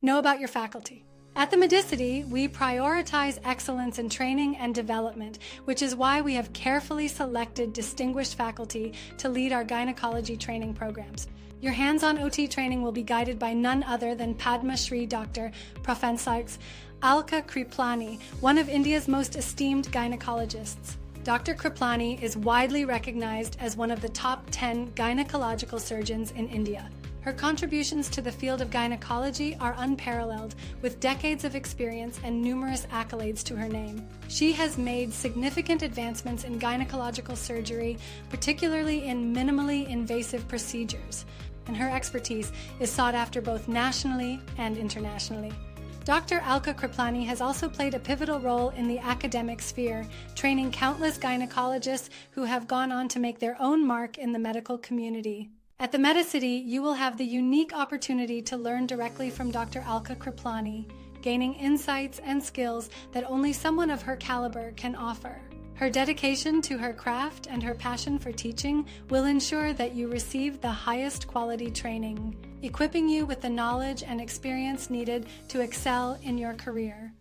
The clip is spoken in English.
Know about your faculty. At the Medicity, we prioritize excellence in training and development, which is why we have carefully selected distinguished faculty to lead our gynecology training programs. Your hands-on OT training will be guided by none other than Padma Shri Dr. Prof. Alka Kriplani, one of India's most esteemed gynecologists. Dr. Kriplani is widely recognized as one of the top 10 gynecological surgeons in India. Her contributions to the field of gynecology are unparalleled, with decades of experience and numerous accolades to her name. She has made significant advancements in gynecological surgery, particularly in minimally invasive procedures, and her expertise is sought after both nationally and internationally. Dr. Alka Kriplani has also played a pivotal role in the academic sphere, training countless gynecologists who have gone on to make their own mark in the medical community. At the Medicity, you will have the unique opportunity to learn directly from Dr. Alka Kriplani, gaining insights and skills that only someone of her caliber can offer. Her dedication to her craft and her passion for teaching will ensure that you receive the highest quality training, equipping you with the knowledge and experience needed to excel in your career.